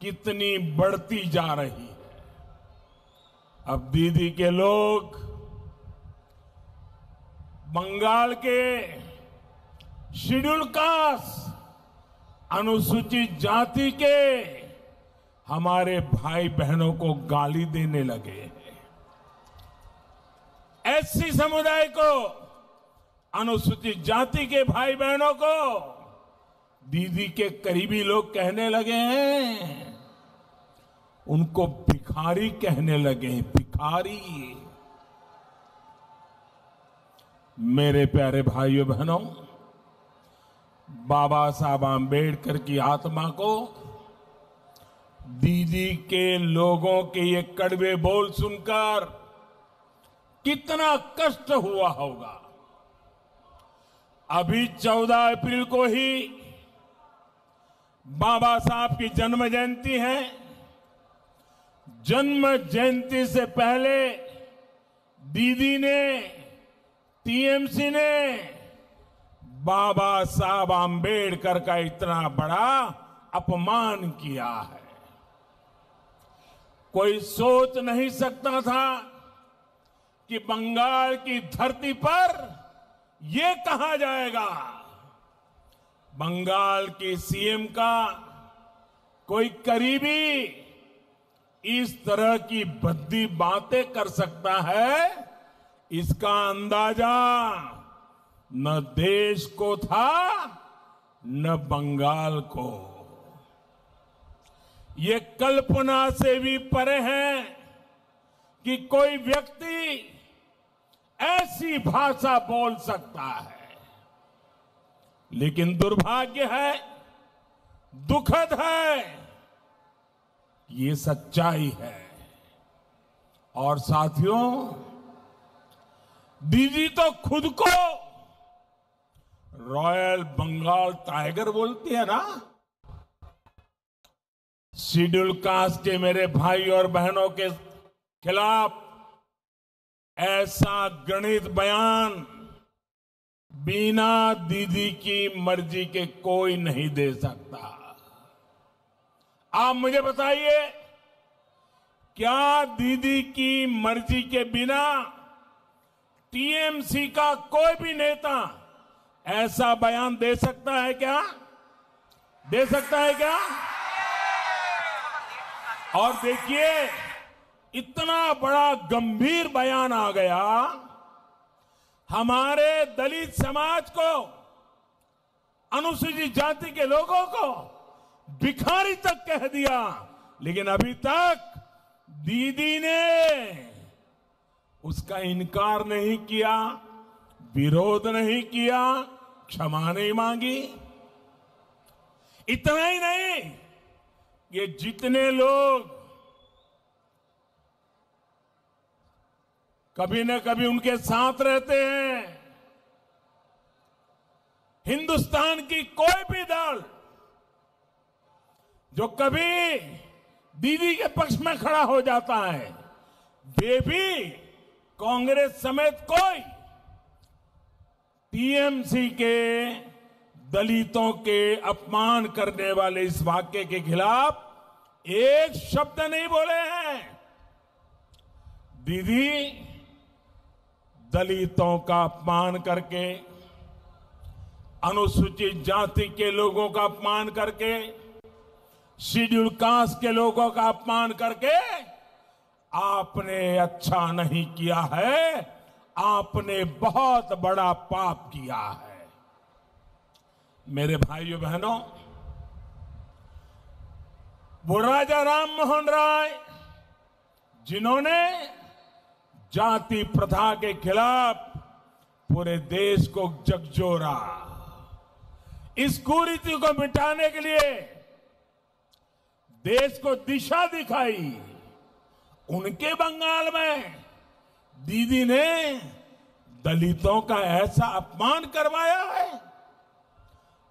कितनी बढ़ती जा रही है। अब दीदी के लोग बंगाल के शेड्यूल कास्ट अनुसूचित जाति के हमारे भाई बहनों को गाली देने लगे हैं। एससी समुदाय को, अनुसूचित जाति के भाई बहनों को दीदी के करीबी लोग कहने लगे हैं, उनको भिखारी कहने लगे हैं, भिखारी। मेरे प्यारे भाइयों बहनों, बाबा साहब आंबेडकर की आत्मा को दीदी के लोगों के ये कड़वे बोल सुनकर कितना कष्ट हुआ होगा। अभी 14 अप्रैल को ही बाबा साहब की जन्म जयंती है। जन्म जयंती से पहले दीदी ने, टीएमसी ने बाबा साहब आंबेडकर का इतना बड़ा अपमान किया है। कोई सोच नहीं सकता था कि बंगाल की धरती पर ये कहा जाएगा, बंगाल के सीएम का कोई करीबी इस तरह की भद्दी बातें कर सकता है। इसका अंदाजा न देश को था न बंगाल को। ये कल्पना से भी परे है कि कोई व्यक्ति ऐसी भाषा बोल सकता है। लेकिन दुर्भाग्य है, दुखद है, ये सच्चाई है। और साथियों, दीदी तो खुद को रॉयल बंगाल टाइगर बोलती है ना। शेड्यूल कास्ट के मेरे भाई और बहनों के खिलाफ ऐसा गणित बयान बिना दीदी की मर्जी के कोई नहीं दे सकता। आप मुझे बताइए, क्या दीदी की मर्जी के बिना टीएमसी का कोई भी नेता ऐसा बयान दे सकता है क्या? दे सकता है क्या? और देखिए, इतना बड़ा गंभीर बयान आ गया, हमारे दलित समाज को, अनुसूचित जाति के लोगों को भिखारी तक कह दिया। लेकिन अभी तक दीदी ने उसका इनकार नहीं किया, विरोध नहीं किया, क्षमा नहीं मांगी। इतना ही नहीं, ये जितने लोग कभी न कभी उनके साथ रहते हैं, हिंदुस्तान की कोई भी दल जो कभी दीदी के पक्ष में खड़ा हो जाता है, वे भी कांग्रेस समेत कोई टीएमसी के दलितों के अपमान करने वाले इस वाक्य के खिलाफ एक शब्द नहीं बोले हैं। दीदी दलितों का अपमान करके, अनुसूचित जाति के लोगों का अपमान करके, शेड्यूल कास्ट के लोगों का अपमान करके आपने अच्छा नहीं किया है, आपने बहुत बड़ा पाप किया है। मेरे भाइयों बहनों, वो राजा राम मोहन राय जिन्होंने जाति प्रथा के खिलाफ पूरे देश को झकझोरा, इस कुरीति को मिटाने के लिए देश को दिशा दिखाई, उनके बंगाल में दीदी ने दलितों का ऐसा अपमान करवाया है।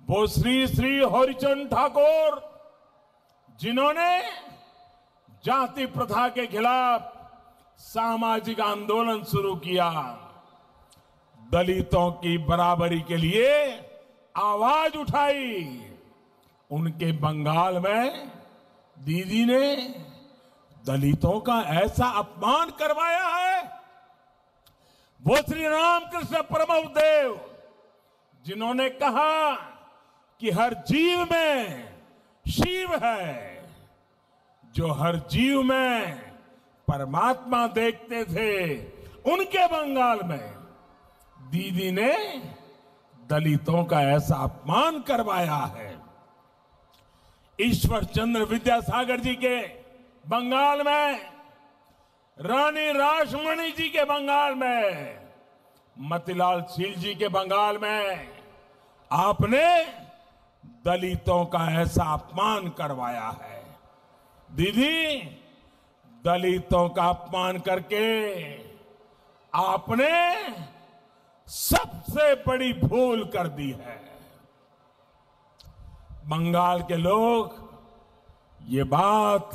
वो श्री श्री हरिचंद ठाकुर जिन्होंने जाति प्रथा के खिलाफ सामाजिक आंदोलन शुरू किया, दलितों की बराबरी के लिए आवाज उठाई, उनके बंगाल में दीदी ने दलितों का ऐसा अपमान करवाया है। वो श्री रामकृष्ण परमहंसदेव जिन्होंने कहा कि हर जीव में शिव है, जो हर जीव में परमात्मा देखते थे, उनके बंगाल में दीदी ने दलितों का ऐसा अपमान करवाया है। ईश्वर चंद्र विद्यासागर जी के बंगाल में, रानी रासमणी जी के बंगाल में, मतीलाल शील जी के बंगाल में आपने दलितों का ऐसा अपमान करवाया है। दीदी, दलितों का अपमान करके आपने सबसे बड़ी भूल कर दी है। बंगाल के लोग ये बात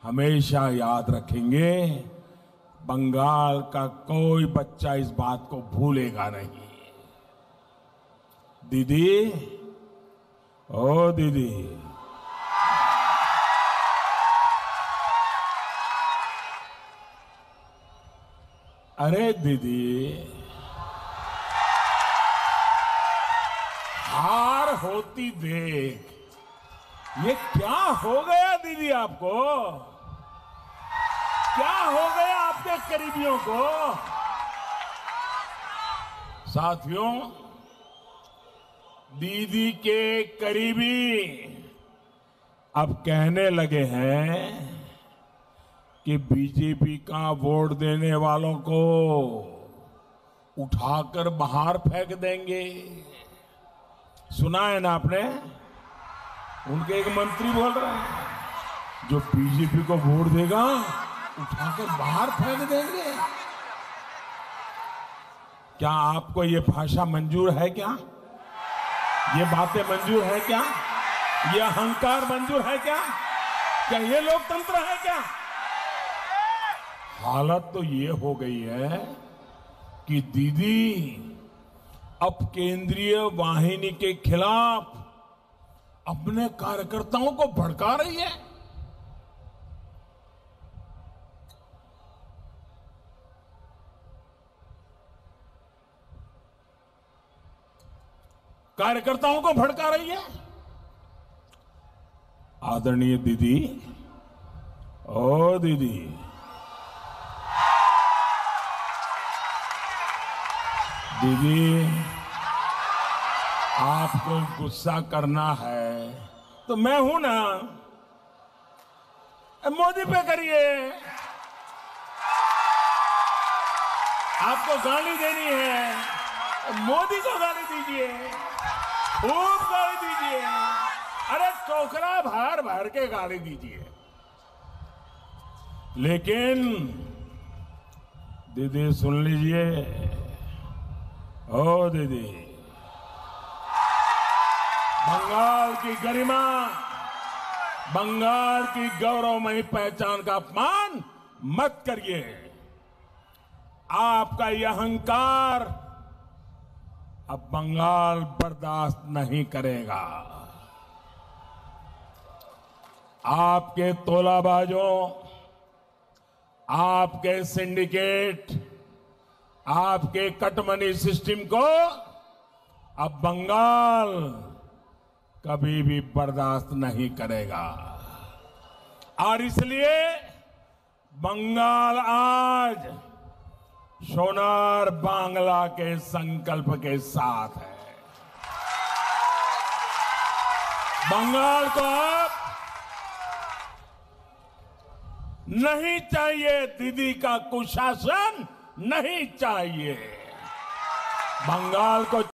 हमेशा याद रखेंगे। बंगाल का कोई बच्चा इस बात को भूलेगा नहीं। दीदी, ओ दीदी, अरे दीदी, हार होती देख, ये क्या हो गया दीदी आपको? क्या हो गया आपके करीबियों को? साथियों, दीदी के करीबी अब कहने लगे हैं कि बीजेपी का वोट देने वालों को उठाकर बाहर फेंक देंगे। सुना है ना आपने? उनके एक मंत्री बोल रहे हैं, जो बीजेपी को वोट देगा उठाकर बाहर फेंक देंगे। क्या आपको ये भाषा मंजूर है? क्या ये बातें मंजूर है? क्या ये अहंकार मंजूर है? क्या ये लोकतंत्र है? क्या हालत तो ये हो गई है कि दीदी अब केंद्रीय वाहिनी के खिलाफ अपने कार्यकर्ताओं को भड़का रही है। कार्यकर्ताओं को भड़का रही है। आदरणीय दीदी, ओ दीदी, दीदी, आपको गुस्सा करना है तो मैं हूं ना, मोदी पे करिए। आपको गाली देनी है, मोदी को गाली दीजिए, खूब गाली दीजिए। अरे टोकरा भर भर के गाली दीजिए। लेकिन दीदी सुन लीजिए, ओ दीदी, बंगाल की गरिमा, बंगाल की गौरवमयी पहचान का अपमान मत करिए। आपका यह अहंकार अब बंगाल बर्दाश्त नहीं करेगा। आपके तोलाबाजों, आपके सिंडिकेट, आपके कटमनी सिस्टम को अब बंगाल कभी भी बर्दाश्त नहीं करेगा। और इसलिए बंगाल आज सोनार बांग्ला के संकल्प के साथ है। बंगाल को अब नहीं चाहिए दीदी का कुशासन, नहीं चाहिए। बंगाल को